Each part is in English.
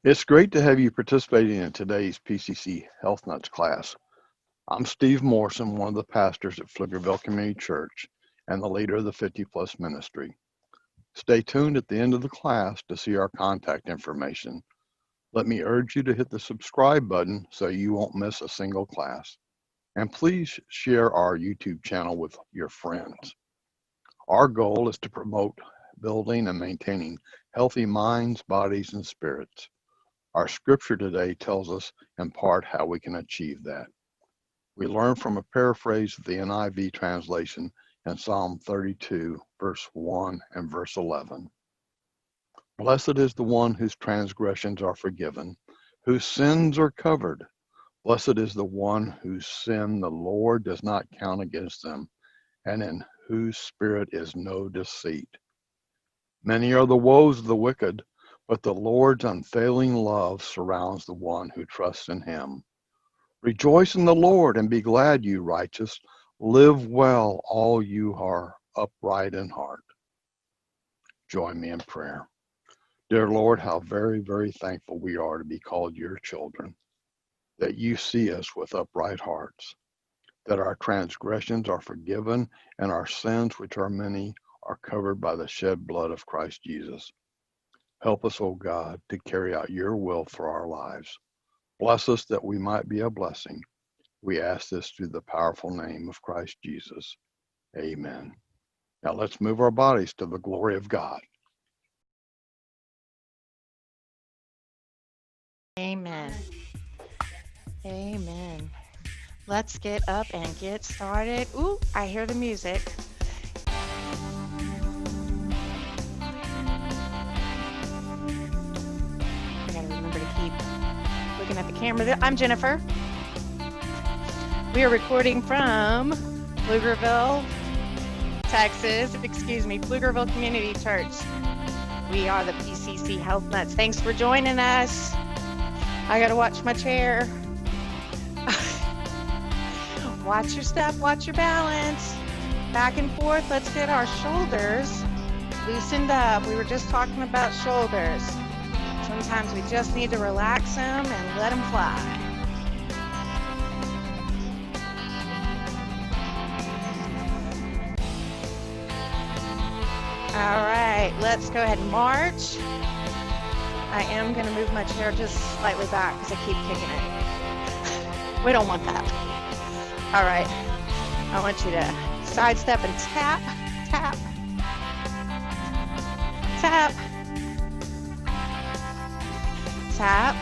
It's great to have you participating in today's PCC Health Nuts class. I'm Steve Morrison, one of the pastors at Pflugerville Community Church and the leader of the 50 Plus ministry. Stay tuned at the end of the class to see our contact information. Let me urge you to hit the subscribe button so you won't miss a single class. And please share our YouTube channel with your friends. Our goal is to promote building and maintaining healthy minds, bodies, and spirits. Our scripture today tells us in part how we can achieve that. We learn from a paraphrase of the NIV translation in Psalm 32, verse 1 and verse 11. Blessed is the one whose transgressions are forgiven, whose sins are covered. Blessed is the one whose sin the Lord does not count against them, and in whose spirit is no deceit. Many are the woes of the wicked, but the Lord's unfailing love surrounds the one who trusts in him. Rejoice in the Lord and be glad, you righteous. Live well, all you are upright in heart. Join me in prayer. Dear Lord, how very, very thankful we are to be called your children, that you see us with upright hearts, that our transgressions are forgiven and our sins, which are many, are covered by the shed blood of Christ Jesus. Help us, O God, to carry out your will for our lives. Bless us that we might be a blessing. We ask this through the powerful name of Christ Jesus. Amen. Now let's move our bodies to the glory of God. Amen. Amen. Let's get up and get started. Ooh, I hear the music. I gotta remember to keep looking at the camera. I'm Jennifer. We are recording from Pflugerville, Texas. Pflugerville Community Church. We are the PCC Health Nuts. Thanks for joining us. I gotta watch my chair. Watch your step, watch your balance. Back and forth. Let's get our shoulders loosened up. We were just talking about shoulders. Sometimes we just need to relax them and let them fly. All right, let's go ahead and march. I am going to move my chair just slightly back because I keep kicking it. We don't want that. All right, I want you to sidestep and tap, tap, tap, tap,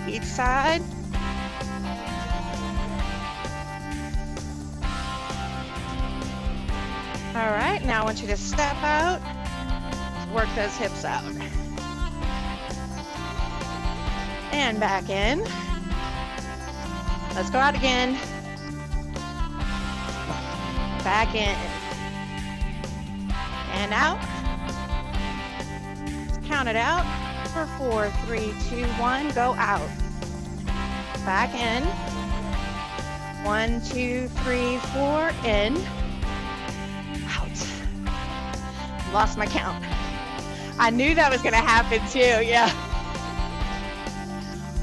each side. All right, now I want you to step out, work those hips out. And back in. Let's go out again. Back in. And out. Let's count it out for 4, 3, 2, 1. Go out. Back in. 1, 2, 3, 4. In. Out. Lost my count. I knew that was going to happen too. Yeah.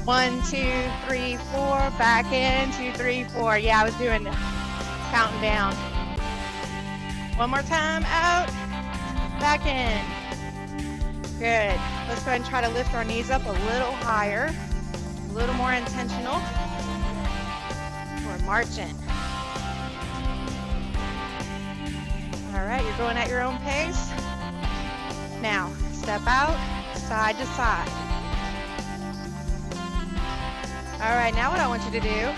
1, 2, 3, 4, back in, 2, 3, 4. Yeah, I was doing counting down. One more time, out, back in. Good. Let's go ahead and try to lift our knees up a little higher, a little more intentional. We're marching. All right, you're going at your own pace. Now, step out, side to side. All right, now what I want you to do,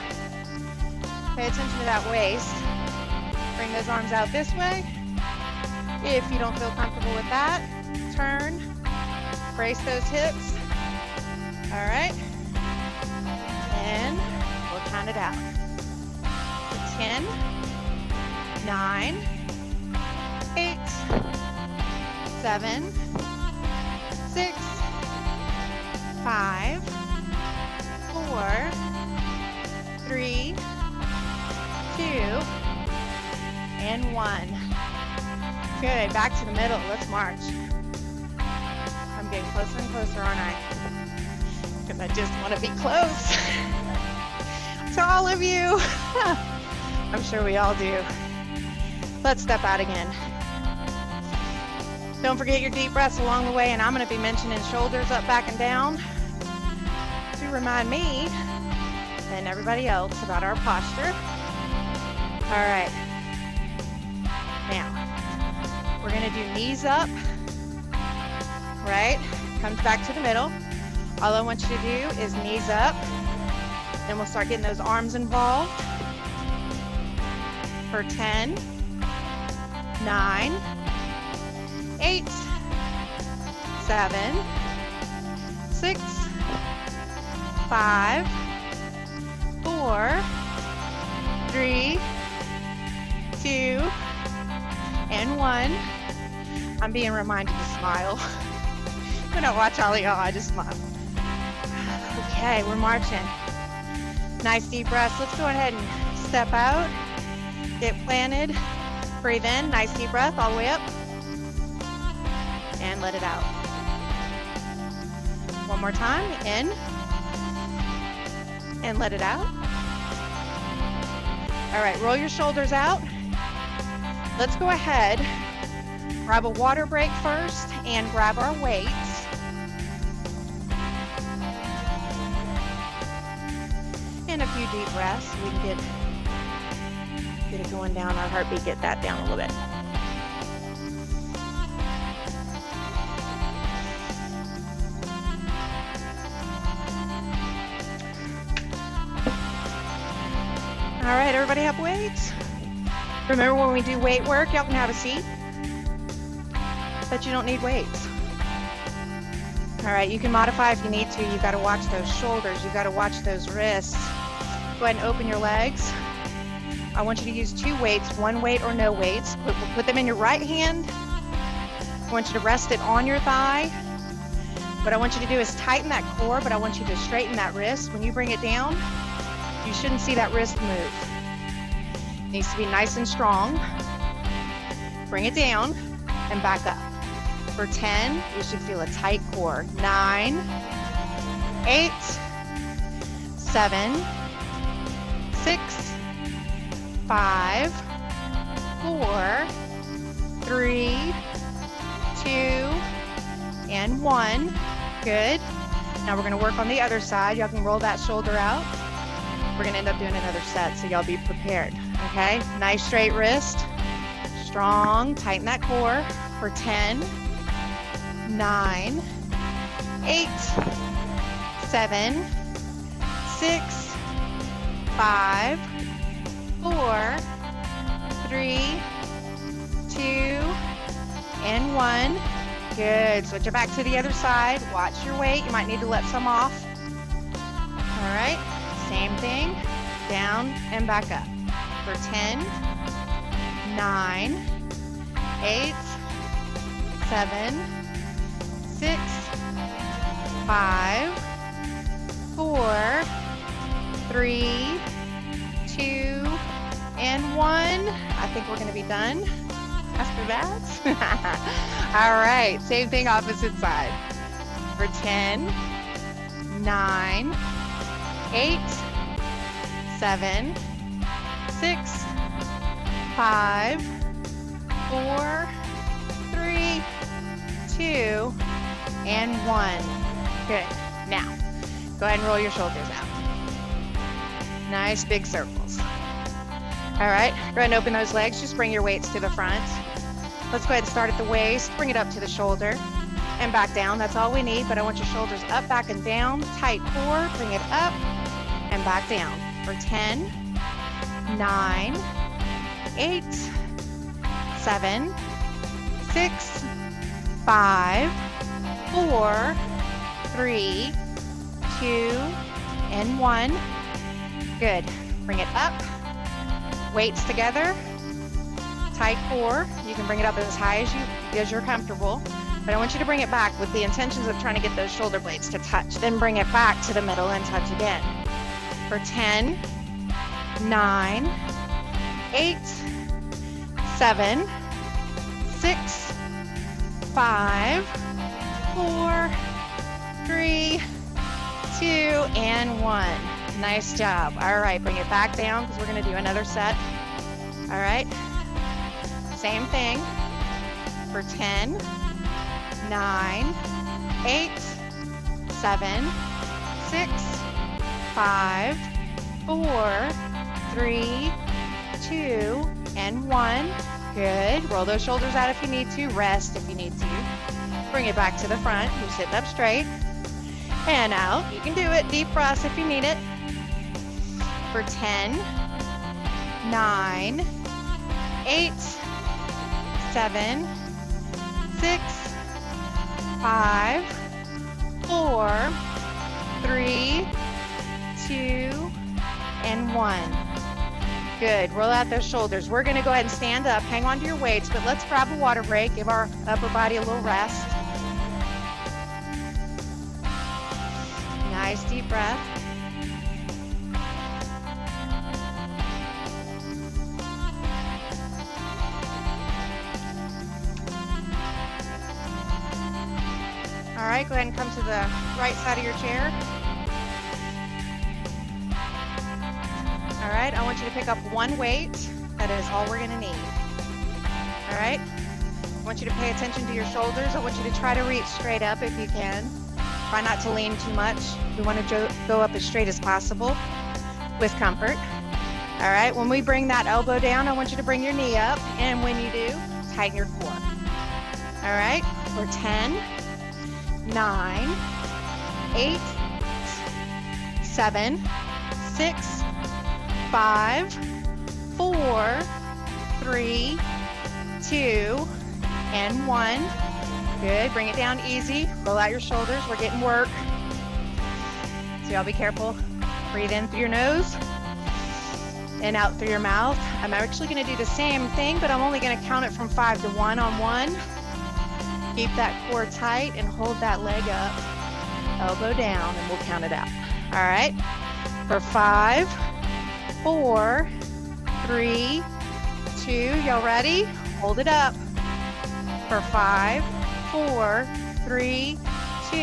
pay attention to that waist. Bring those arms out this way. If you don't feel comfortable with that, turn, brace those hips. All right, and we'll count it out. 10, 9, 8, 7, 6, 5, 4, 3, 2, and 1. Good, back to the middle, let's march. I'm getting closer and closer, aren't I? because I just want to be close to all of you. I'm sure we all do. Let's step out again. Don't forget your deep breaths along the way, and I'm going to be mentioning shoulders up, back, and down to remind me and everybody else about our posture. All right. Now, we're going to do knees up, right? Comes back to the middle. All I want you to do is knees up. Then we'll start getting those arms involved for 10, 9, 8, 7, 6, 5, 4, 3, 2, and 1. I'm being reminded to smile. When I watch all of y'all, I just smile. Okay, we're marching. Nice deep breaths. Let's go ahead and step out. Get planted. Breathe in. Nice deep breath all the way up. And let it out. One more time. In. And let it out. All right, roll your shoulders out. Let's go ahead. Grab a water break first and grab our weights. And a few deep breaths. We can get it going down, our heartbeat, get that down a little bit. All right, everybody have weights? Remember when we do weight work, y'all can have a seat, but you don't need weights. All right, you can modify if you need to. You got to watch those shoulders. You got to watch those wrists. Go ahead and open your legs. I want you to use 2 weights, 1 weight or no weights. Put them in your right hand. I want you to rest it on your thigh. What I want you to do is tighten that core, but I want you to straighten that wrist. When you bring it down, you shouldn't see that wrist move. It needs to be nice and strong. Bring it down and back up. For 10, you should feel a tight core. 9, 8, 7, 6, 5, 4, 3, 2, and 1. Good. Now we're going to work on the other side. Y'all can roll that shoulder out. We're going to end up doing another set, so y'all be prepared. Okay? Nice straight wrist. Strong. Tighten that core for 10, 9, 8, 7, 6, 5, 4, 3, 2, and 1. Good. Switch it back to the other side. Watch your weight. You might need to let some off. All right. Same thing. Down and back up. For 10, 9, 8, 7, 6, 5, 4, 3, 2, and 1. I think we're going to be done after that. All right, same thing, opposite side. For 10, 9, 8, 7, 6, 5, 4, 3, 2, and 1. Good. Now, go ahead and roll your shoulders out. Nice big circles. All right, go ahead and open those legs. Just bring your weights to the front. Let's go ahead and start at the waist. Bring it up to the shoulder and back down. That's all we need, but I want your shoulders up, back, and down. Tight core. Bring it up and back down. For 10, 9, 8, 7, 6, 5, 4, 3, 2, and 1. Good. Bring it up. Weights together. Tight core. You can bring it up as high as you're comfortable. But I want you to bring it back with the intentions of trying to get those shoulder blades to touch. Then bring it back to the middle and touch again. For 10, 9, 8, 7, 6, 5, 4, 3, 2, and 1. Nice job. All right, bring it back down because we're going to do another set. All right, same thing for 10, 9, 8, 7, 6, 5, 4, 3, 2, and 1. Good. Roll those shoulders out if you need to. Rest if you need to. Bring it back to the front. You're sitting up straight. And out. You can do it. Deep breaths if you need it. For 10, 9, 8, 7, 6, 5, 4, 3, 2, and 1. Good. Roll out those shoulders. We're going to go ahead and stand up. Hang on to your weights, but let's grab a water break. Give our upper body a little rest. Nice deep breath. All right, go ahead and come to the right side of your chair. All right, I want you to pick up one weight. That is all we're going to need. All right, I want you to pay attention to your shoulders. I want you to try to reach straight up if you can. Try not to lean too much. We want to go up as straight as possible with comfort. All right, when we bring that elbow down, I want you to bring your knee up. And when you do, tighten your core. All right, for 10, 9, 8, 7, 6, 5, 4, 3, 2, and 1. Good. Bring it down easy. Roll out your shoulders. We're getting work. So y'all be careful. Breathe in through your nose and out through your mouth. I'm actually going to do the same thing, but I'm only going to count it from 5 to 1 on 1. Keep that core tight and hold that leg up. Elbow down, and we'll count it out. All right. For 5, 4, 3, 2. Y'all ready? Hold it up. For 5, 4, 3, 2,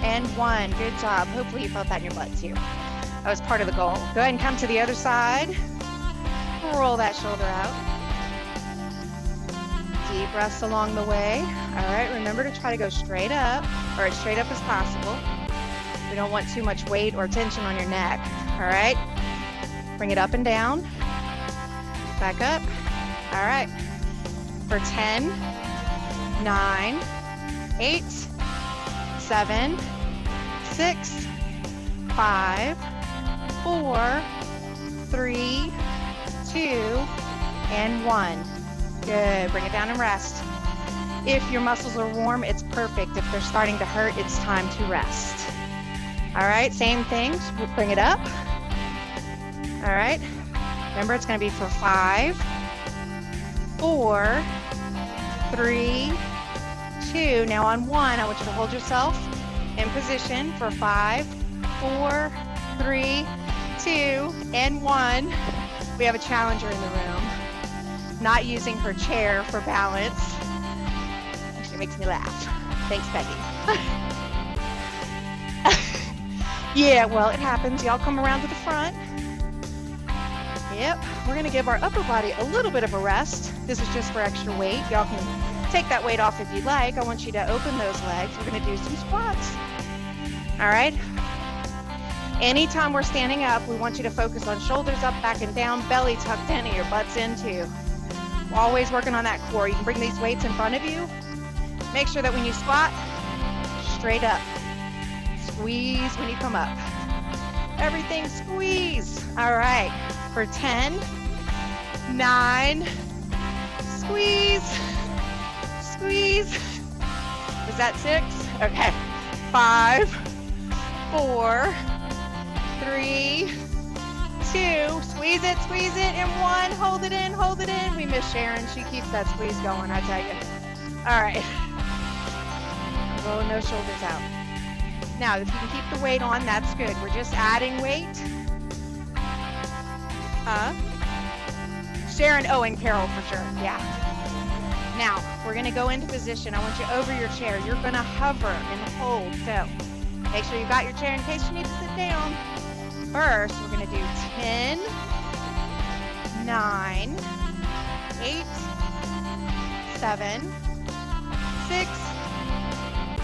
and 1. Good job. Hopefully you felt that in your butt too. That was part of the goal. Go ahead and come to the other side. Roll that shoulder out. Deep breaths along the way. All right, remember to try to go straight up, or as straight up as possible. We don't want too much weight or tension on your neck. All right, bring it up and down. Back up. All right, for 10, 9, 8, 7, 6, 5, 4, 3, 2, and 1. Good. Bring it down and rest. If your muscles are warm, it's perfect. If they're starting to hurt, it's time to rest. All right, same thing. Bring it up. All right. Remember, it's going to be for 5, 4, 3, 2. Now on 1, I want you to hold yourself in position for 5, 4, 3, 2, and 1. We have a challenger in the room, not using her chair for balance. She makes me laugh. Thanks, Becky. Yeah, well, it happens. Y'all come around to the front. Yep, we're gonna give our upper body a little bit of a rest. This is just for extra weight. Y'all can take that weight off if you'd like. I want you to open those legs. We're gonna do some squats. All right. Anytime we're standing up, we want you to focus on shoulders up, back and down, belly tucked in, and your butt's in too. We're always working on that core. You can bring these weights in front of you. Make sure that when you squat, straight up. Squeeze when you come up. Everything squeeze. All right, for 10, 9, squeeze, squeeze. Was that 6? Okay, 5, 4, 3, 2, squeeze it, and 1, hold it in. We miss Sharon, she keeps that squeeze going, I tell you. All right, rolling those shoulders out. Now, if you can keep the weight on, that's good. We're just adding weight. Sharon, oh, and Carol for sure, yeah. Now, we're gonna go into position. I want you over your chair. You're gonna hover and hold, so Make sure you got your chair in case you need to sit down. First, we're going to do 10, 9, 8, 7, 6,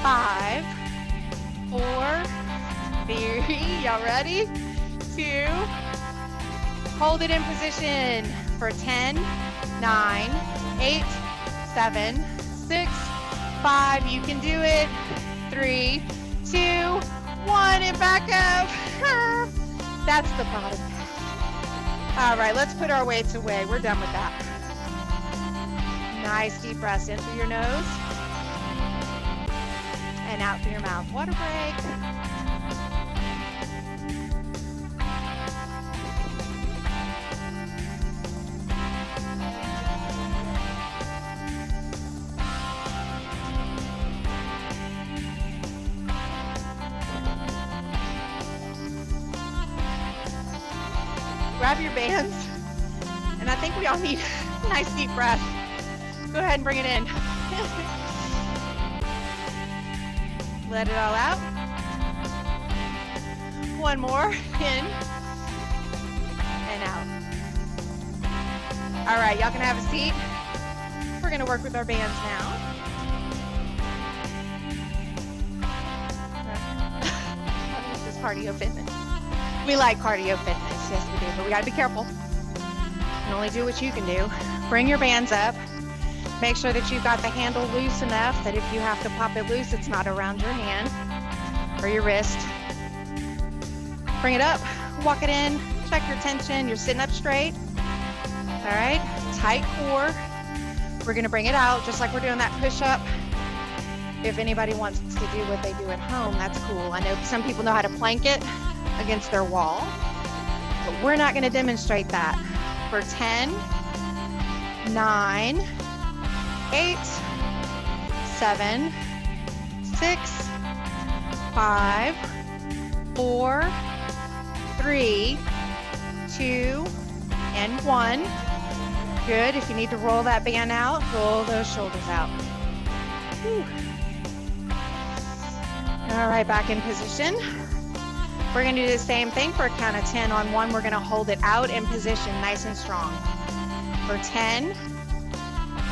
5, 4, 3, y'all ready? 2, hold it in position for 10, 9, 8, 7, 6, 5, you can do it. 3, 2, 1, and back up. That's the bottom. All right, let's put our weights away. We're done with that. Nice deep breaths in through your nose and out through your mouth. Water break. Grab your bands, and I think we all need a nice deep breath. Go ahead and bring it in. Let it all out. One more, in and out. All right, y'all can have a seat. We're gonna work with our bands now. This is cardio fitness. We like cardio fitness. Yes, we do, but we gotta be careful. You can only do what you can do. Bring your bands up. Make sure that you've got the handle loose enough that if you have to pop it loose, it's not around your hand or your wrist. Bring it up, walk it in, check your tension. You're sitting up straight. All right, tight core. We're gonna bring it out just like we're doing that push-up. If anybody wants to do what they do at home, that's cool. I know some people know how to plank it against their wall, but we're not going to demonstrate that. For 10, 9, 8, 7, 6, 5, 4, 3, 2, and 1. Good. If you need to roll that band out, roll those shoulders out. Whew. All right, back in position. We're going to do the same thing for a count of 10. On 1, we're going to hold it out in position, nice and strong. For 10,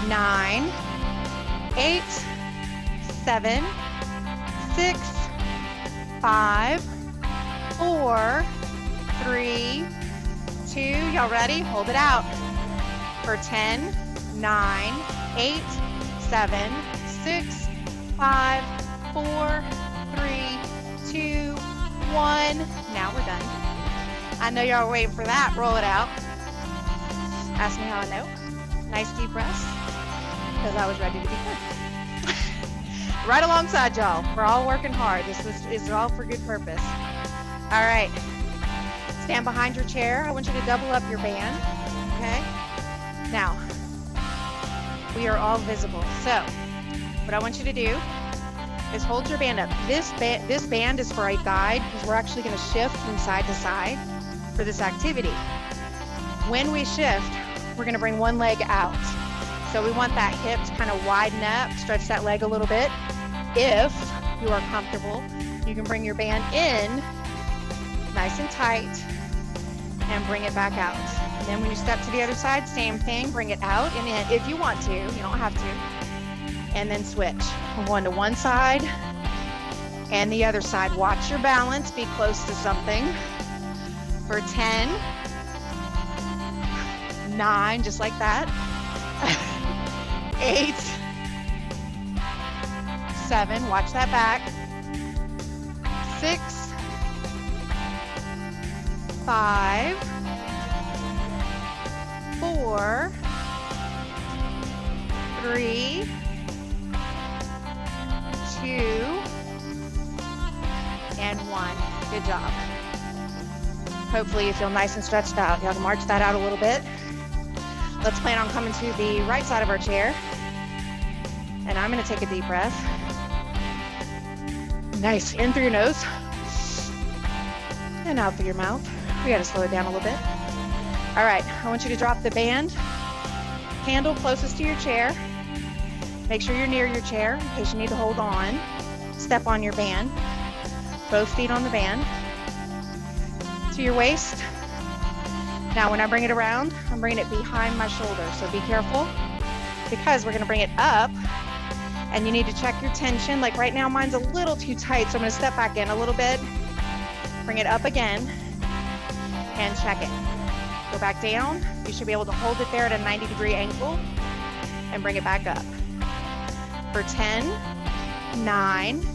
9, 8, 7, 6, 5, 4, 3, 2. Y'all ready? Hold it out. For 10, 9, 8, 7, 6, 5, 4, 3, 2, 1. Now we're done. I know y'all are waiting for that. Roll it out. Ask me how I know. Nice deep breaths, because I was ready to be done. Right alongside y'all. We're all working hard. This is all for good purpose. All right. Stand behind your chair. I want you to double up your band. Okay? Now, we are all visible. So, what I want you to do is hold your band up. This band is for a guide because we're actually going to shift from side to side for this activity. When we shift, we're going to bring one leg out. So we want that hip to kind of widen up, stretch that leg a little bit. If you are comfortable, you can bring your band in nice and tight and bring it back out. And then when you step to the other side, same thing, bring it out and in if you want to, you don't have to. And then switch. One to one side and the other side. Watch your balance, be close to something. For 10, 9, just like that. 8, 7, watch that back. 6, 5, 4, 3, 2, and 1. Good job. Hopefully you feel nice and stretched out. You have to march that out a little bit. Let's plan on coming to the right side of our chair. And I'm going to take a deep breath. Nice. In through your nose. And out through your mouth. We got to slow it down a little bit. All right. I want you to drop the band. Handle closest to your chair. Make sure you're near your chair in case you need to hold on. Step on your band. both feet on the band to your waist. Now when I bring it around, I'm bringing it behind my shoulder, so be careful because we're gonna bring it up and you need to check your tension. Like right now, mine's a little too tight, so I'm gonna step back in a little bit, bring it up again, and check it. Go back down. You should be able to hold it there at a 90-degree angle and bring it back up. For 10, 9,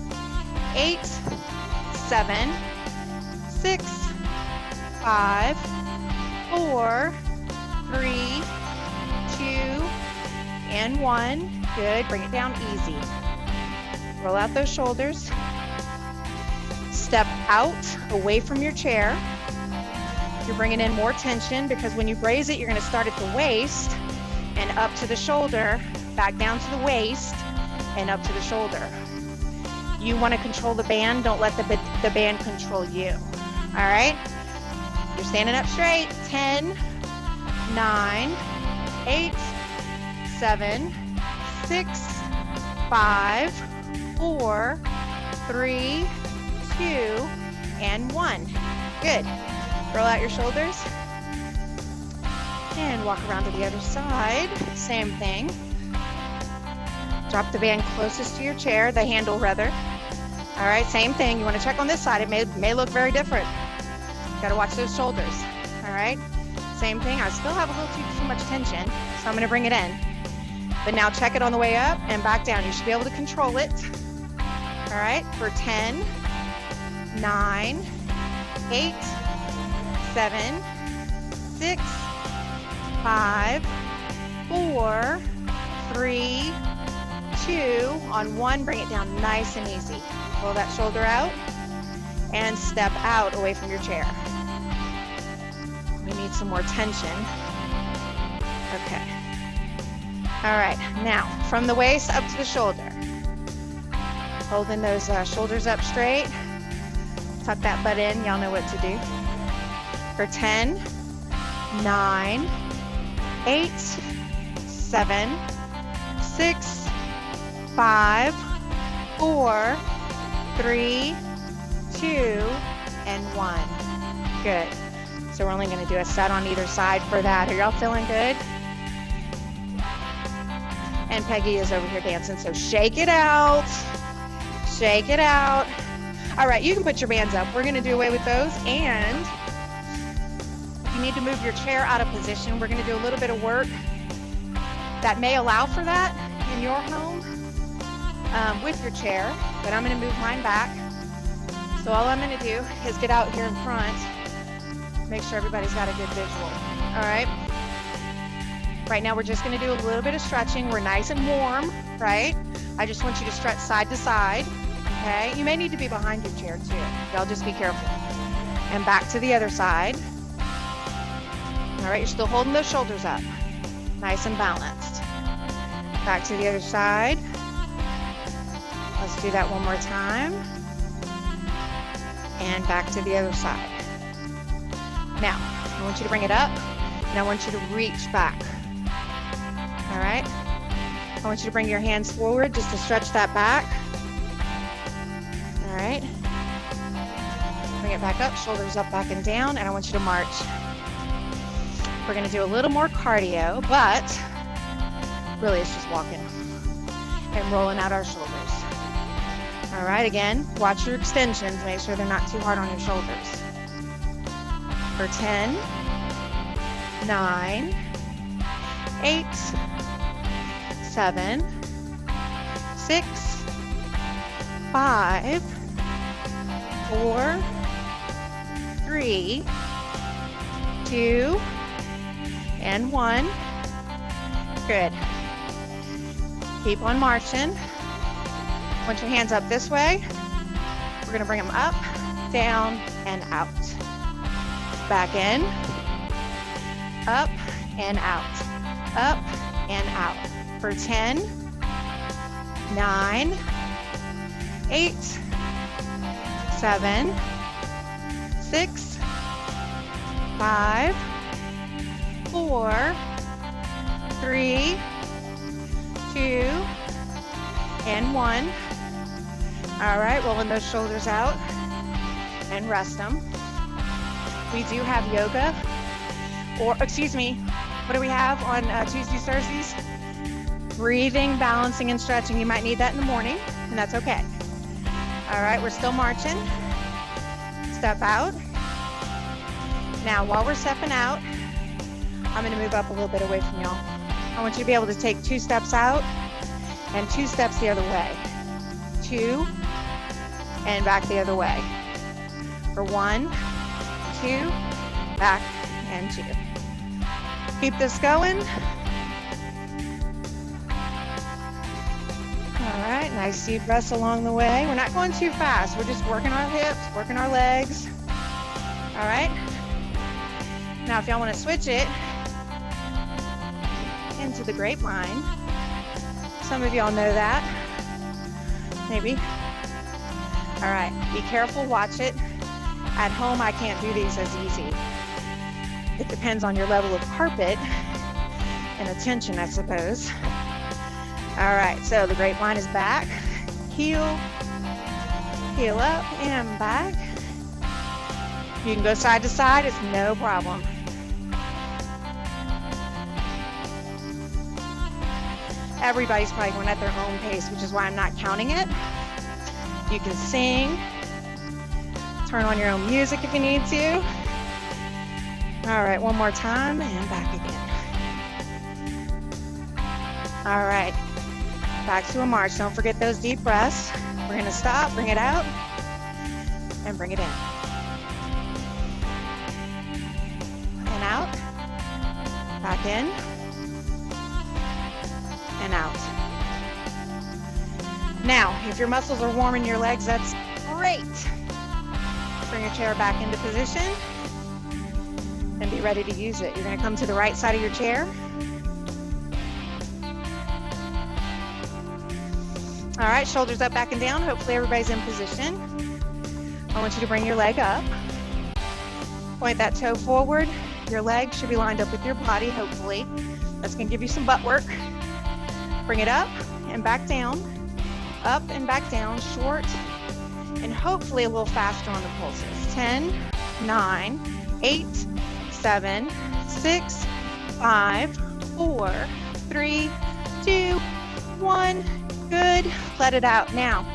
8, 7, 6, 5, 4, 3, 2, and 1. Good. Bring it down easy. Roll out those shoulders. Step out away from your chair. You're bringing in more tension because when you raise it, you're going to start at the waist and up to the shoulder, back down to the waist and up to the shoulder. You want to control the band. Don't let the band control you. All right? You're standing up straight. 10, 9, 8, 7, 6, 5, 4, 3, 2, and 1. Good. Roll out your shoulders and walk around to the other side. Same thing. Drop the band closest to your chair, the handle rather. All right, same thing. You want to check on this side. It may look very different. Got to watch those shoulders. All right, same thing. I still have a little too much tension, so I'm going to bring it in. But now check it on the way up and back down. You should be able to control it. All right, for 10, 9, 8, 7, 6, 5, 4, 3, 2. On 1, bring it down nice and easy. Roll that shoulder out and step out away from your chair. We need some more tension. Okay. All right, now from the waist up to the shoulder. Holding those shoulders up straight. Tuck that butt in, y'all know what to do. For 10, 9, 8, 7, 6, 5, 4, 3, 2, and 1. Good. So we're only going to do a set on either side for that. Are y'all feeling good? And Peggy is over here dancing, so shake it out. Shake it out. All right, you can put your bands up. We're going to do away with those. And if you need to move your chair out of position, we're going to do a little bit of work that may allow for that in your home with your chair, but I'm going to move mine back. So all I'm going to do is get out here in front, make sure everybody's got a good visual. All right. Right now we're just going to do a little bit of stretching. We're nice and warm, right? I just want you to stretch side to side. Okay. You may need to be behind your chair too. Y'all just be careful. And back to the other side. All right. You're still holding those shoulders up. Nice and balanced. Back to the other side. Let's do that one more time. And back to the other side. Now, I want you to bring it up, and I want you to reach back. All right? I want you to bring your hands forward just to stretch that back. All right? Bring it back up, shoulders up, back, and down, and I want you to march. We're going to do a little more cardio, but really it's just walking and rolling out our shoulders. All right, again, watch your extensions. Make sure they're not too hard on your shoulders. For 10, 9, 8, 7, 6, 5, 4, 3, 2, and 1. Good. Keep on marching. Want your hands up this way. We're going to bring them up, down, and out. Back in, up, and out. Up, and out. For 10, 9, 8, 7, 6, 5, 4, 3, 2, and 1. All right, rolling those shoulders out. and rest them. We do have yoga, or excuse me, what do we have on Tuesdays, Thursdays? Breathing, balancing, and stretching. You might need that in the morning, and that's okay. All right, we're still marching. Step out. Now, while we're stepping out, I'm going to move up a little bit away from y'all. I want you to be able to take 2 steps out and 2 steps the other way. 2 and back the other way. For 1, 2, back and 2. Keep this going. All right, nice deep breaths along the way. We're not going too fast. We're just working our hips, working our legs. All right. Now, if y'all want to switch it into the grapevine, some of y'all know that, maybe. All right, be careful, watch it. At home, I can't do these as easy. It depends on your level of carpet and attention, I suppose. All right, so the grapevine is back. Heel up and back. You can go side to side, it's no problem. Everybody's probably going at their own pace, which is why I'm not counting it. You can sing, turn on your own music if you need to. All right, one more time and back again. All right, back to a march. Don't forget those deep breaths. We're gonna stop, bring it out, and bring it in. And out, back in, and out. Now, if your muscles are warm in your legs, that's great. Bring your chair back into position and be ready to use it. You're going to come to the right side of your chair. All right, shoulders up, back and down. Hopefully everybody's in position. I want you to bring your leg up. Point that toe forward. Your leg should be lined up with your body, hopefully. That's going to give you some butt work. Bring it up and back down. Up and back down, short, and hopefully a little faster on the pulses. 10, 9, 8, 7, 6, 5, 4, 3, 2, 1. Good. Let it out. Now,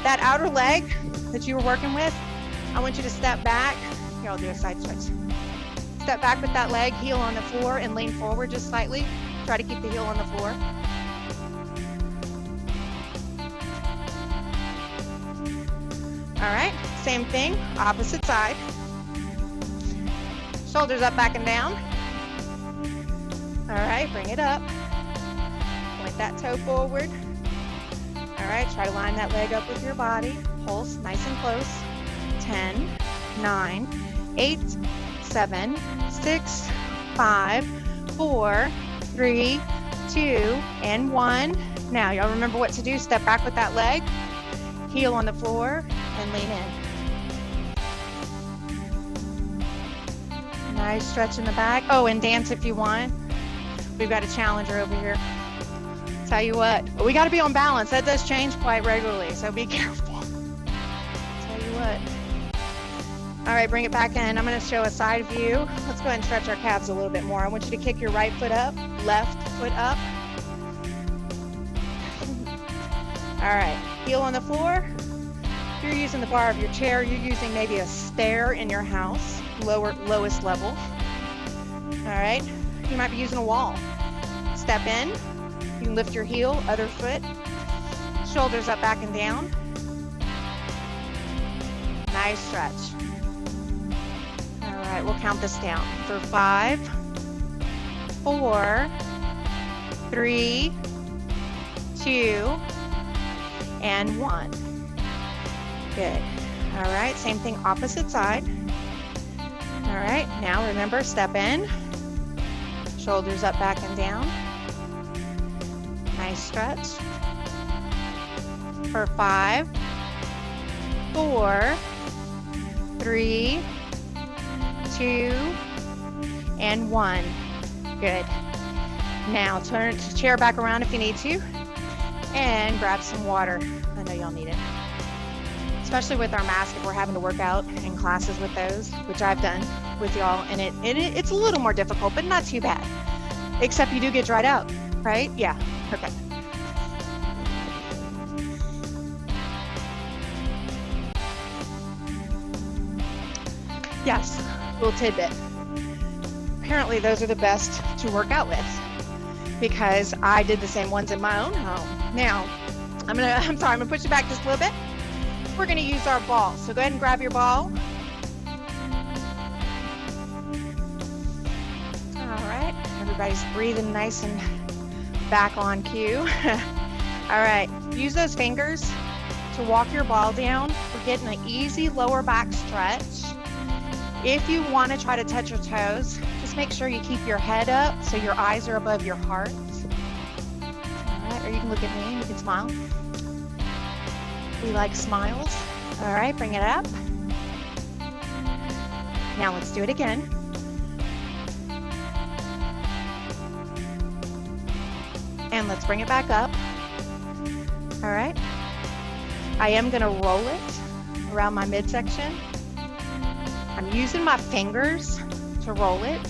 that outer leg that you were working with, I want you to step back. Here, I'll do a side switch. Step back with that leg, heel on the floor, and lean forward just slightly. Try to keep the heel on the floor. All right, same thing, opposite side. Shoulders up, back and down. All right, bring it up. Point that toe forward. All right, try to line that leg up with your body. Pulse nice and close. 10, 9, 8, 7, 6, 5, 4, 3, 2, and 1. Now, y'all remember what to do. Step back with that leg. Heel on the floor and lean in. Nice stretch in the back. Oh, and dance if you want. We've got a challenger over here. Tell you what, we got to be on balance. That does change quite regularly, so be careful. Tell you what. All right, bring it back in. I'm going to show a side view. Let's go ahead and stretch our calves a little bit more. I want you to kick your right foot up, left foot up. All right, heel on the floor. If you're using the bar of your chair, you're using maybe a stair in your house, lowest level. All right, you might be using a wall. Step in, you can lift your heel, other foot, shoulders up, back and down. Nice stretch. All right, we'll count this down for 5, 4, 3, 2, and 1. Good. All right, same thing, opposite side. All right, now remember, step in, shoulders up, back and down. Nice stretch. For 5, 4, 3, 2, and 1. Good. Now turn the chair back around if you need to, and grab some water. I know y'all need it. especially with our mask, if we're having to work out in classes with those, which I've done with y'all, and it's a little more difficult, but not too bad. Except you do get dried out, right? Yeah, okay. Yes, little tidbit. Apparently those are the best to work out with because I did the same ones in my own home. Now, I'm gonna push you back just a little bit. We're gonna use our ball. So go ahead and grab your ball. All right, everybody's breathing nice and back on cue. All right, use those fingers to walk your ball down. We're getting an easy lower back stretch. If you want to try to touch your toes, just make sure you keep your head up so your eyes are above your heart. All right, or you can look at me and you can smile. We like smiles. All right, bring it up. Now let's do it again. And let's bring it back up. All right. I am going to roll it around my midsection. I'm using my fingers to roll it.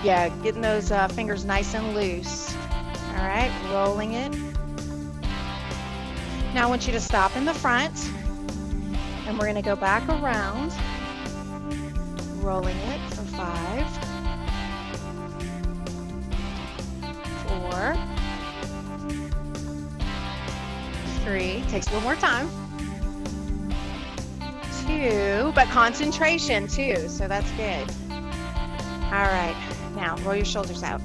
Yeah, getting those fingers nice and loose. All right, rolling it. Now I want you to stop in the front, and we're going to go back around, rolling it for 5, 4, 3. Takes a little more time. 2, but concentration too, so that's good. All right, now roll your shoulders out.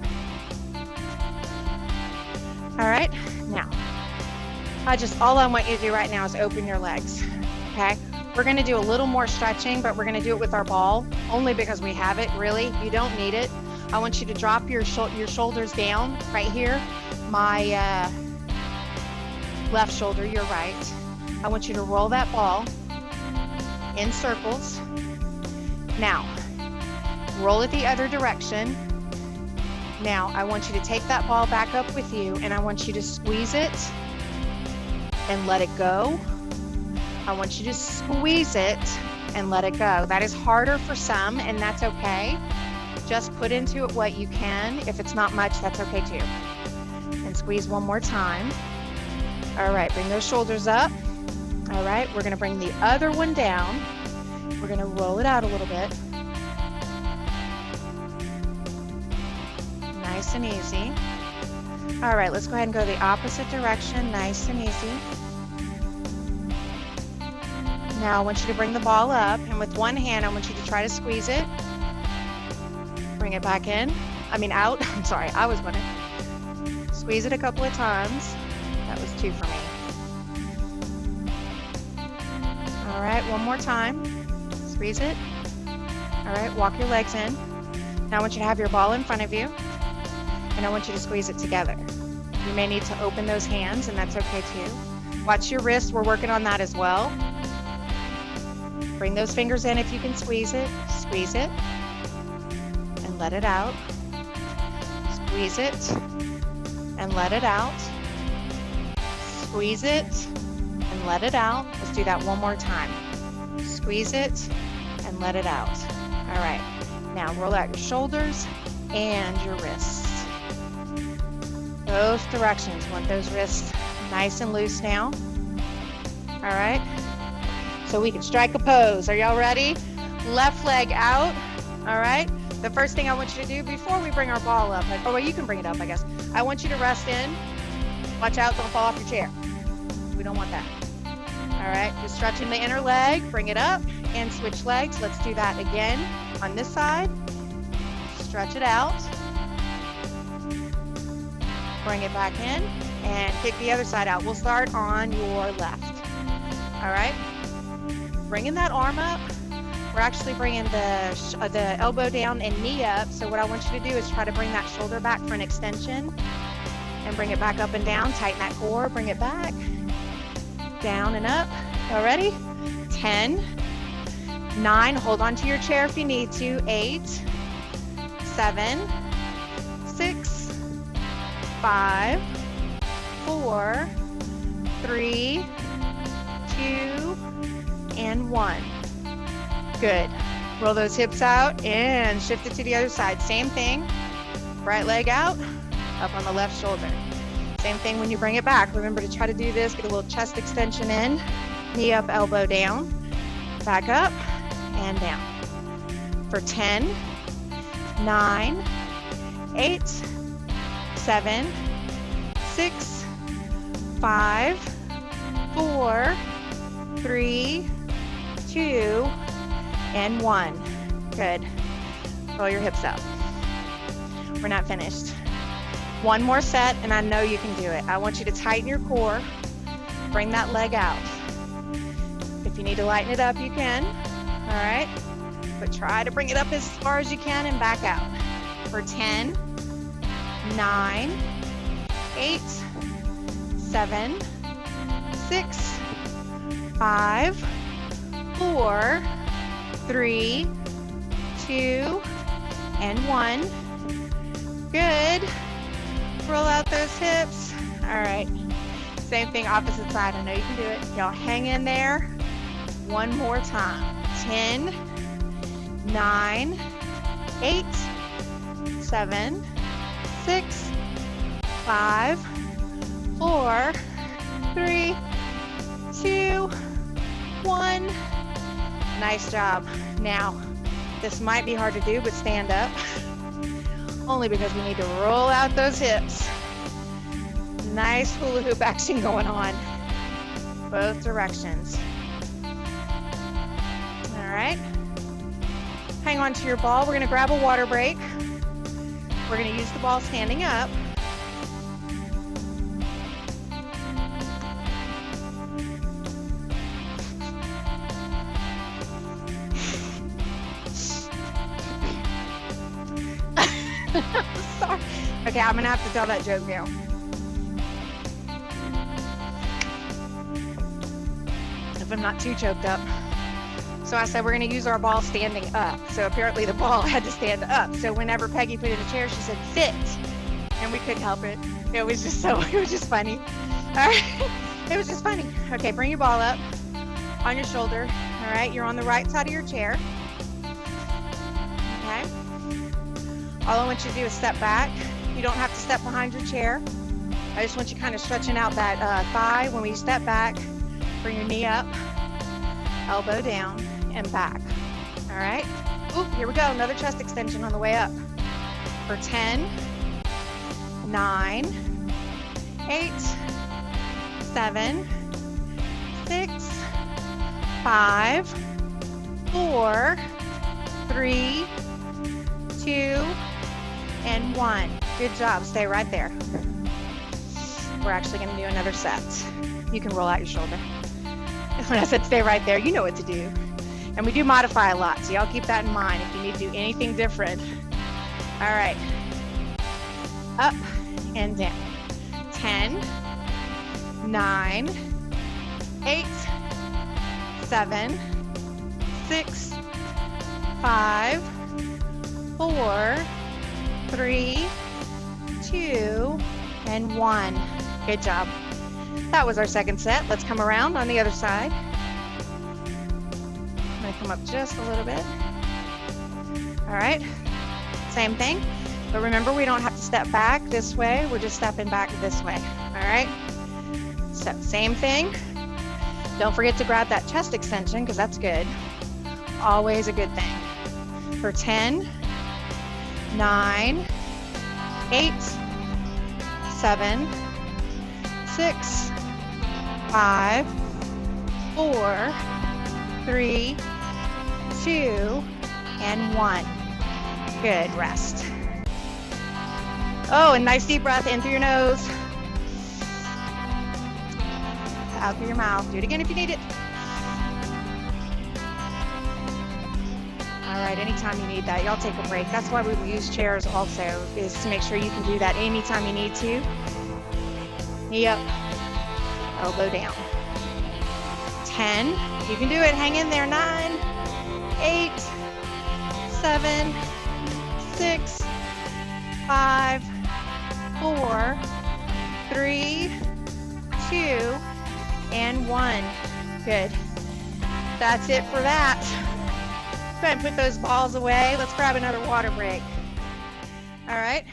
All right, now, all I want you to do right now is open your legs, okay? We're gonna do a little more stretching, but we're gonna do it with our ball, only because we have it, really. You don't need it. I want you to drop your shoulders down right here. My left shoulder, your right. I want you to roll that ball in circles. Now, roll it the other direction. Now, I want you to take that ball back up with you, and I want you to squeeze it and let it go. I want you to squeeze it and let it go. That is harder for some, and that's okay. Just put into it what you can. If it's not much, that's okay too. And squeeze one more time. All right, bring those shoulders up. All right, we're gonna bring the other one down. We're gonna roll it out a little bit. Nice and easy. All right, let's go ahead and go the opposite direction, nice and easy. Now I want you to bring the ball up, and with one hand, I want you to try to squeeze it. Bring it back in. Out. I'm sorry, I was gonna squeeze it a couple of times. That was 2 for me. All right, one more time. Squeeze it. All right, walk your legs in. Now I want you to have your ball in front of you, and I want you to squeeze it together. You may need to open those hands, and that's okay too. Watch your wrists. We're working on that as well. Bring those fingers in if you can squeeze it, and let it out. Squeeze it, and let it out. Squeeze it, and let it out. Let's do that one more time. Squeeze it, and let it out. All right, now roll out your shoulders and your wrists. Both directions. Want those wrists nice and loose now. All right. So we can strike a pose. Are y'all ready? Left leg out. All right. The first thing I want you to do before we bring our ball up, or well, you can bring it up, I guess. I want you to rest in. Watch out, don't fall off your chair. We don't want that. All right. Just stretching the inner leg. Bring it up and switch legs. Let's do that again on this side. Stretch it out. Bring it back in and kick the other side out. We'll start on your left. All right. Bringing that arm up. We're actually bringing the elbow down and knee up. So what I want you to do is try to bring that shoulder back for an extension and bring it back up and down. Tighten that core, bring it back, down and up. All ready? 10, 9, hold on to your chair if you need to. 8, 7, 6, 5, 4, 3, 2, and 1. Good. Roll those hips out and shift it to the other side. Same thing. Right leg out, up on the left shoulder. Same thing when you bring it back. Remember to try to do this. Get a little chest extension in. Knee up, elbow down. Back up and down. For 10, 9, 8, 7, 6, 5, 4, 3, 2, and 1. Good. Roll your hips up. We're not finished. One more set, and I know you can do it. I want you to tighten your core. Bring that leg out. If you need to lighten it up, you can. All right? But try to bring it up as far as you can and back out. For 10, 9, 8, 7, 6, 5, 4, 3, 2, and 1. Good. Roll out those hips. All right. Same thing, opposite side. I know you can do it. Y'all hang in there. One more time. 10, 9, 8, 7, 6, 5, 4, 3, 2, 1. Nice job. Now, this might be hard to do, but stand up. Only because we need to roll out those hips. Nice hula hoop action going on. Both directions. All right. Hang on to your ball. We're going to grab a water break. We're going to use the ball standing up. Sorry. Okay, I'm going to have to tell that joke now. If I'm not too choked up. So I said we're going to use our ball standing up. So apparently the ball had to stand up. So whenever Peggy put it in the chair, she said, sit. And we couldn't help it. It was just funny. All right. It was just funny. Okay, bring your ball up on your shoulder. All right, you're on the right side of your chair. Okay. All I want you to do is step back. You don't have to step behind your chair. I just want you kind of stretching out that thigh. When we step back, bring your knee up, elbow down, and back. All right. Oop, here we go. Another chest extension on the way up. For 10, 9, 8, 7, 6, 5, 4, 3, 2, and 1. Good job. Stay right there. We're actually going to do another set. You can roll out your shoulder. When I said stay right there, you know what to do. And we do modify a lot, so y'all keep that in mind if you need to do anything different. All right. Up and down. 10, 9, 8, 7, 6, 5, 4, 3, 2, and 1. Good job. That was our second set. Let's come around on the other side. I'm going to come up just a little bit. All right. Same thing. But remember, we don't have to step back this way. We're just stepping back this way. All right. So same thing. Don't forget to grab that chest extension because that's good. Always a good thing. For 10, 9, 8, 7, 6, 5, 4, 3, 2, and 1. Good. Rest. Oh, and nice deep breath in through your nose. Out through your mouth. Do it again if you need it. All right, anytime you need that, y'all take a break. That's why we use chairs also, is to make sure you can do that anytime you need to. Knee up, elbow down. 10, you can do it, hang in there. 9, 8, 7, 6, 5, 4, 3, 2, and 1. Good. That's it for that. Go ahead and put those balls away. Let's grab another water break. All right.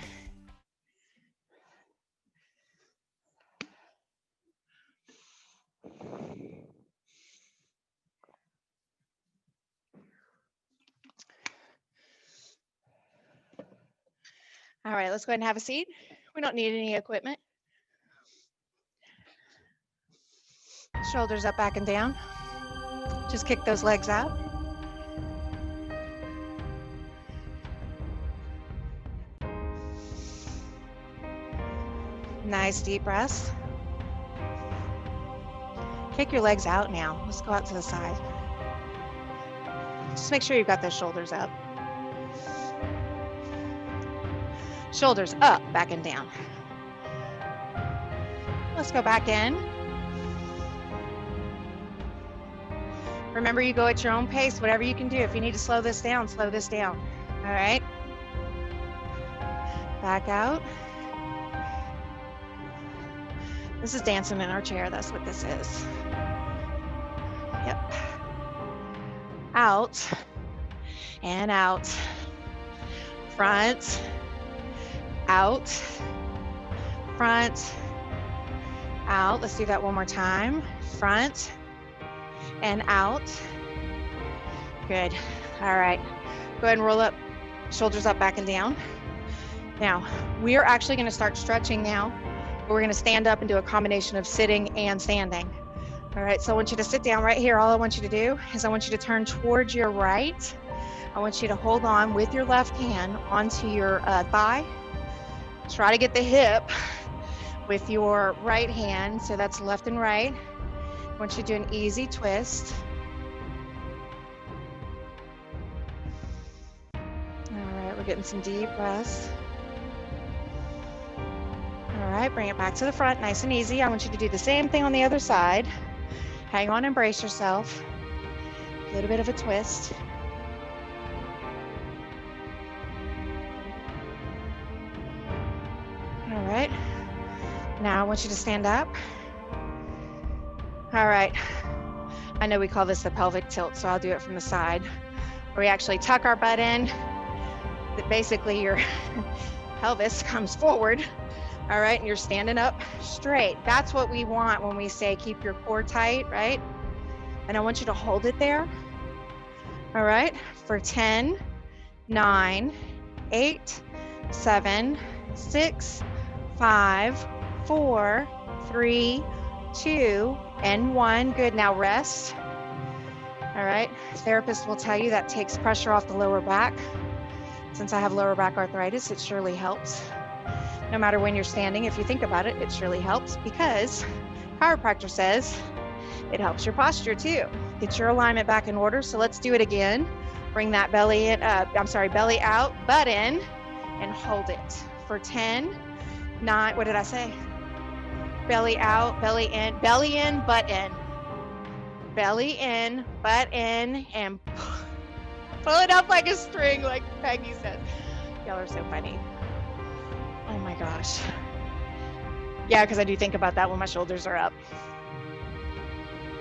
All right, let's go ahead and have a seat. We don't need any equipment. Shoulders up, back and down. Just kick those legs out. Nice deep breaths. Kick your legs out now. Let's go out to the side. Just make sure you've got those shoulders up. Shoulders up, back and down. Let's go back in. Remember, you go at your own pace, whatever you can do. If you need to slow this down, slow this down. All right. Back out. This is dancing in our chair. That's what this is. Yep. Out and out. Front, out, front, out. Let's do that one more time. Front and out. Good. All right. Go ahead and roll up, shoulders up, back and down. Now, we are actually going to start stretching now. We're going to stand up and do a combination of sitting and standing. All right, so I want you to sit down right here. All I want you to do is I want you to turn towards your right. I want you to hold on with your left hand onto your thigh. Try to get the hip with your right hand. So that's left and right. I want you to do an easy twist. All right, we're getting some deep breaths. All right, bring it back to the front, nice and easy. I want you to do the same thing on the other side. Hang on, embrace yourself. A little bit of a twist. All right, now I want you to stand up. All right, I know we call this the pelvic tilt, so I'll do it from the side, where we actually tuck our butt in. That basically your pelvis comes forward. All right, and you're standing up straight. That's what we want when we say keep your core tight, right? And I want you to hold it there. All right, for 10, 9, 8, 7, 6, 5, 4, 3, 2, and 1. Good, now rest. All right, therapists will tell you that takes pressure off the lower back. Since I have lower back arthritis, it surely helps. No matter when you're standing, if you think about it, it surely helps because chiropractor says it helps your posture too. Get your alignment back in order. So let's do it again. Bring that belly in, belly out, butt in, and hold it for 10, 9, what did I say? Belly out, belly in, butt in. Belly in, butt in, and pull it up like a string, like Peggy says. Y'all are so funny. Oh my gosh. Yeah, because I do think about that when my shoulders are up.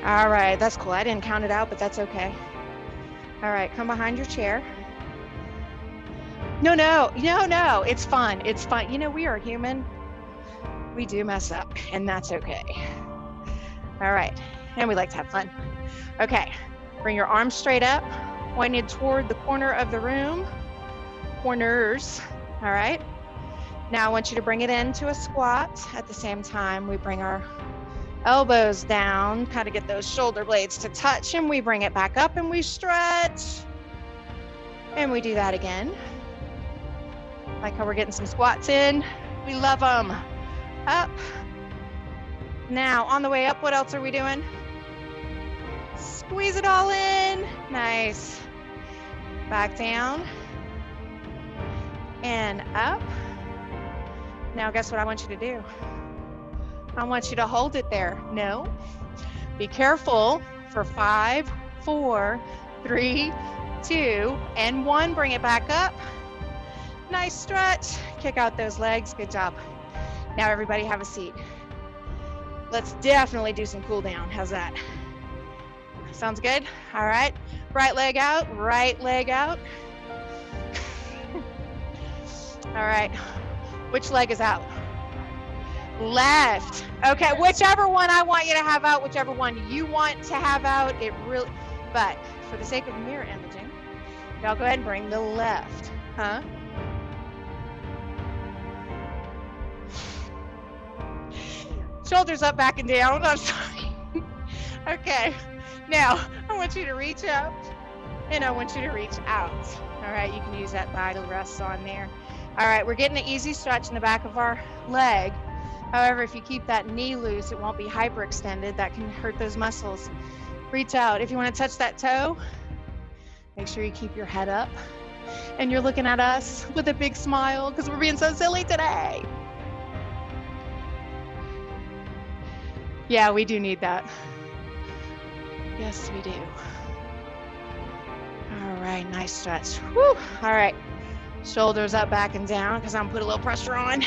All right, that's cool. I didn't count it out, but that's okay. All right, come behind your chair. No, it's fun. It's fun. You know, we are human. We do mess up, and that's okay. All right, and we like to have fun. Okay, bring your arms straight up, pointed toward the corner of the room. Corners, all right? Now I want you to bring it into a squat. At the same time, we bring our elbows down, kind of get those shoulder blades to touch, and we bring it back up and we stretch. And we do that again. Like how we're getting some squats in. We love them. Up. Now, on the way up, what else are we doing? Squeeze it all in. Nice. Back down. And up. Now, guess what I want you to do? I want you to hold it there. No. Be careful for 5, 4, 3, 2, and 1. Bring it back up. Nice stretch. Kick out those legs. Good job. Now, everybody have a seat. Let's definitely do some cool down. How's that? Sounds good? All right. Right leg out, right leg out. All right. Which leg is out? Left. Okay, whichever one I want you to have out, whichever one you want to have out, it really, but for the sake of mirror imaging, y'all go ahead and bring the left, huh? Shoulders up, back and down. I'm sorry. Okay, now I want you to reach up and I want you to reach out. All right, you can use that thigh to rest on there. All right, we're getting an easy stretch in the back of our leg. However, if you keep that knee loose, it won't be hyperextended. That can hurt those muscles. Reach out. If you want to touch that toe, make sure you keep your head up and you're looking at us with a big smile because we're being so silly today. Yeah, we do need that. Yes, we do. All right, nice stretch. Woo. All right, shoulders up, back and down because I'm gonna put a little pressure on.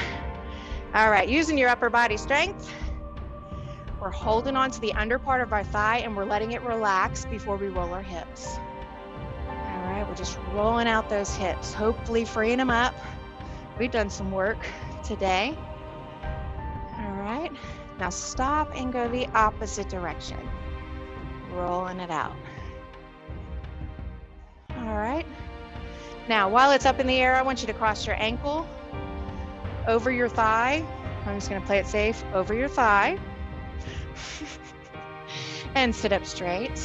All right, using your upper body strength, we're holding on to the under part of our thigh and we're letting it relax before we roll our hips. All right, we're just rolling out those hips, hopefully freeing them up. We've done some work today. All right, now stop and go the opposite direction. Rolling it out. All right, now while it's up in the air, I want you to cross your ankle over your thigh. I'm just going to play it safe. Over your thigh. And sit up straight.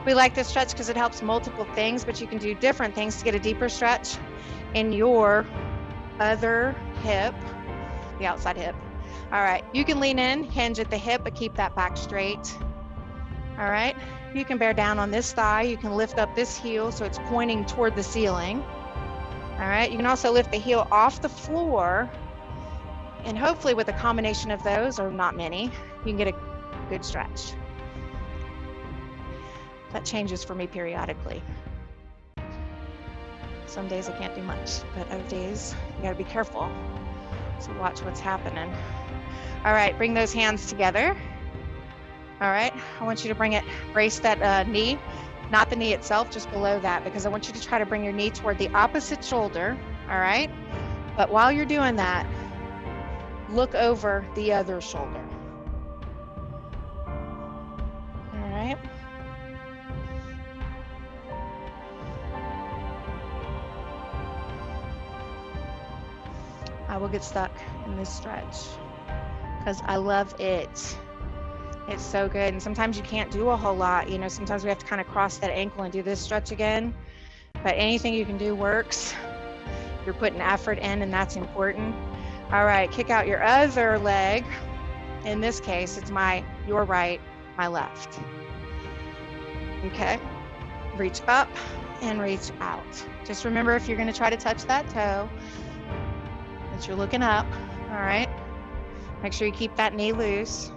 We like this stretch because it helps multiple things, but you can do different things to get a deeper stretch in your other hip, the outside hip. All right, you can lean in, hinge at the hip, but keep that back straight. All right, you can bear down on this thigh. You can lift up this heel so it's pointing toward the ceiling. All right, you can also lift the heel off the floor, and hopefully with a combination of those, or not many, you can get a good stretch. That changes for me periodically. Some days I can't do much, but other days you gotta be careful. So watch what's happening. All right, bring those hands together. All right, I want you to bring it, brace that knee, not the knee itself, just below that, because I want you to try to bring your knee toward the opposite shoulder, all right? But while you're doing that, look over the other shoulder. All right. I will get stuck in this stretch because I love it. It's so good. And sometimes you can't do a whole lot. You know, sometimes we have to kind of cross that ankle and do this stretch again. But anything you can do works. You're putting effort in, and that's important. All right, kick out your other leg. In this case, it's your right, my left. Okay, reach up and reach out. Just remember, if you're gonna try to touch that toe, that you're looking up, all right? Make sure you keep that knee loose.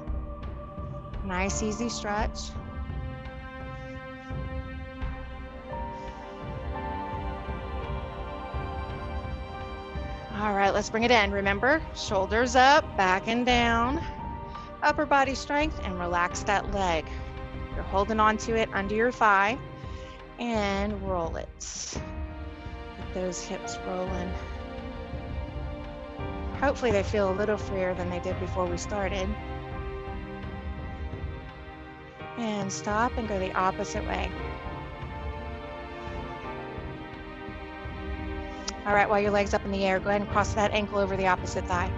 Nice, easy stretch. All right, let's bring it in. Remember, shoulders up, back and down, upper body strength, and relax that leg. You're holding on to it under your thigh and roll it. Get those hips rolling. Hopefully they feel a little freer than they did before we started. And stop and go the opposite way. All right, while your leg's up in the air, go ahead and cross that ankle over the opposite thigh.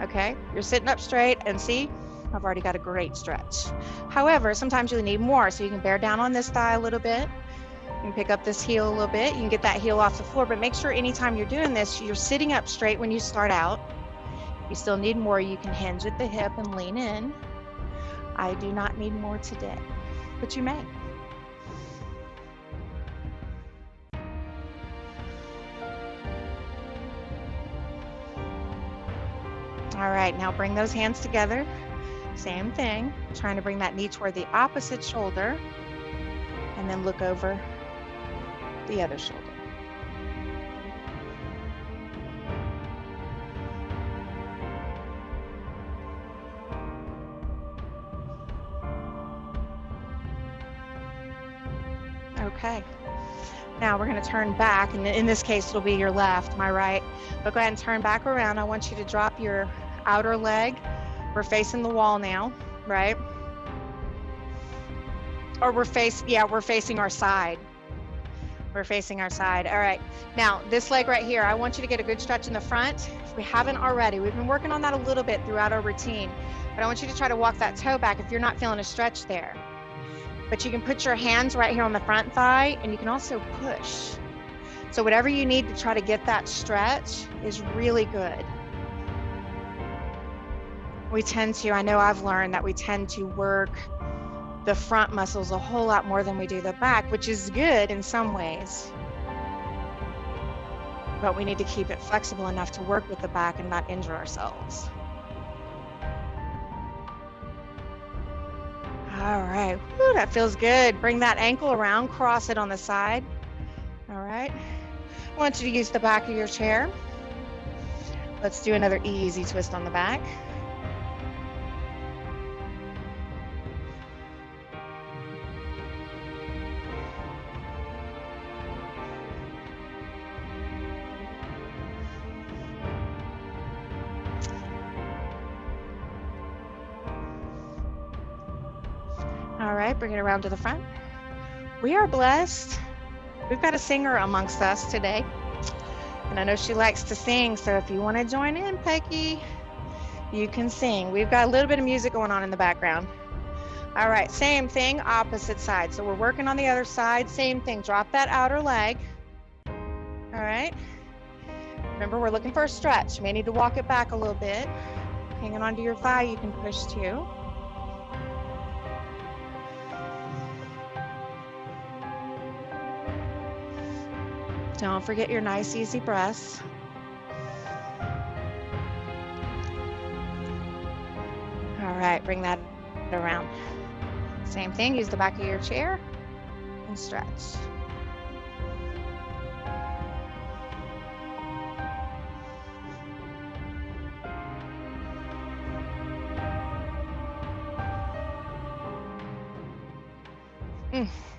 Okay, you're sitting up straight, and see, I've already got a great stretch. However, sometimes you'll need more, so you can bear down on this thigh a little bit. You can pick up this heel a little bit. You can get that heel off the floor, but make sure anytime you're doing this, you're sitting up straight when you start out. If you still need more, you can hinge at the hip and lean in. I do not need more today, but you may. All right, now bring those hands together. Same thing, trying to bring that knee toward the opposite shoulder and then look over the other shoulder. Okay. Now we're going to turn back, and in this case, it'll be your left, my right. But go ahead and turn back around. I want you to drop your outer leg. We're facing the wall now, right? Or we're facing our side. We're facing our side. All right. Now, this leg right here, I want you to get a good stretch in the front. If we haven't already, we've been working on that a little bit throughout our routine, but I want you to try to walk that toe back if you're not feeling a stretch there. But you can put your hands right here on the front thigh, and you can also push. So whatever you need to try to get that stretch is really good. I know I've learned that we tend to work the front muscles a whole lot more than we do the back, which is good in some ways. But we need to keep it flexible enough to work with the back and not injure ourselves. All right, woo, that feels good. Bring that ankle around, cross it on the side. All right, I want you to use the back of your chair. Let's do another easy twist on the back. All right, bring it around to the front. We are blessed. We've got a singer amongst us today, and I know she likes to sing, so if you want to join in, Peggy, you can sing. We've got a little bit of music going on in the background. All right, same thing, opposite side. So we're working on the other side, same thing. Drop that outer leg. All right. Remember, we're looking for a stretch. You may need to walk it back a little bit. Hanging onto your thigh, you can push too. Don't forget your nice, easy breaths. All right, bring that around. Same thing, use the back of your chair and stretch.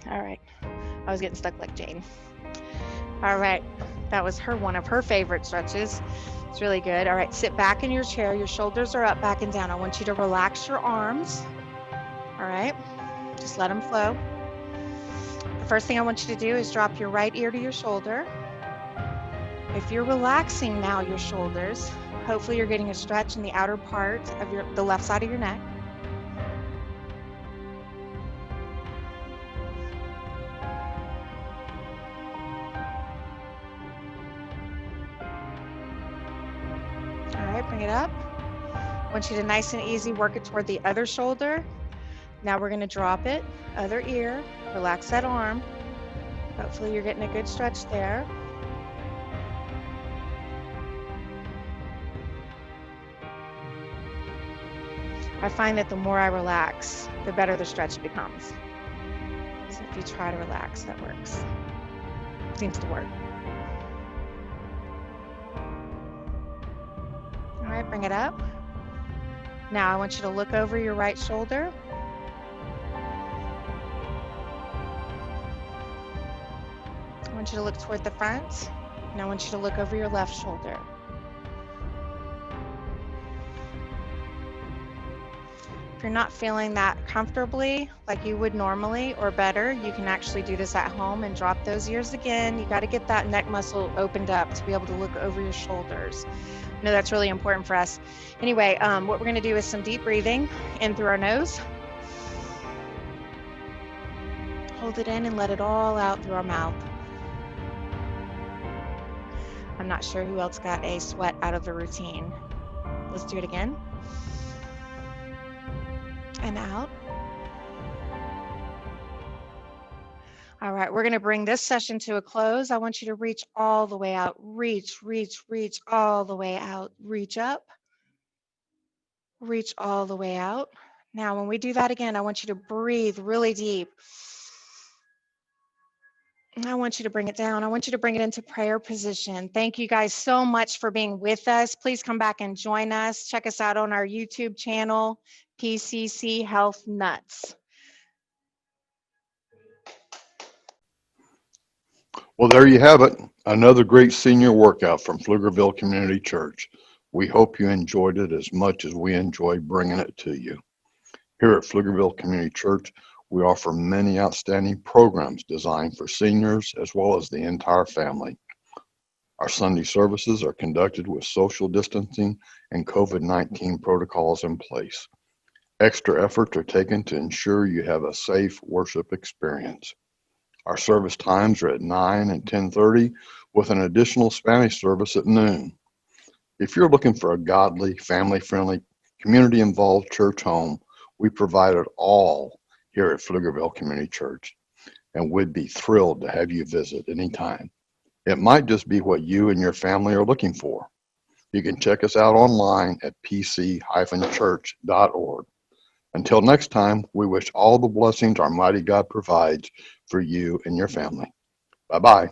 All right, I was getting stuck like Jane. All right, that was one of her favorite stretches. It's really good. All right, sit back in your chair. Your shoulders are up, back and down. I want you to relax your arms. All right, just let them flow. The first thing I want you to do is drop your right ear to your shoulder. If you're relaxing now your shoulders, hopefully you're getting a stretch in the outer part of the left side of your neck. Bring it up. I want you to nice and easy work it toward the other shoulder. Now we're going to drop it, other ear, relax that arm. Hopefully you're getting a good stretch there. I find that the more I relax, the better the stretch becomes. So if you try to relax, that works. Seems to work. All right, bring it up. Now I want you to look over your right shoulder. I want you to look toward the front, and I want you to look over your left shoulder. If you're not feeling that comfortably like you would normally or better, you can actually do this at home and drop those ears again. You got to get that neck muscle opened up to be able to look over your shoulders. I know that's really important for us. Anyway, what we're going to do is some deep breathing in through our nose. Hold it in and let it all out through our mouth. I'm not sure who else got a sweat out of the routine. Let's do it again. And out. All right, we're going to bring this session to a close. I want you to reach all the way out. Reach all the way out. Reach up. Reach all the way out. Now, when we do that again, I want you to breathe really deep. I want you to bring it down. I want you to bring it into prayer position. Thank you guys so much for being with us. Please come back and join us. Check us out on our YouTube channel, PCC Health Nuts. Well, there you have it. Another great senior workout from Pflugerville Community Church. We hope you enjoyed it as much as we enjoyed bringing it to you. Here at Pflugerville Community Church, we offer many outstanding programs designed for seniors as well as the entire family. Our Sunday services are conducted with social distancing and COVID-19 protocols in place. Extra efforts are taken to ensure you have a safe worship experience. Our service times are at 9 and 10:30 with an additional Spanish service at noon. If you're looking for a godly, family-friendly, community-involved church home, we provide it all here at Pflugerville Community Church, and we'd be thrilled to have you visit anytime. It might just be what you and your family are looking for. You can check us out online at pc-church.org. Until next time, we wish all the blessings our mighty God provides for you and your family. Bye-bye.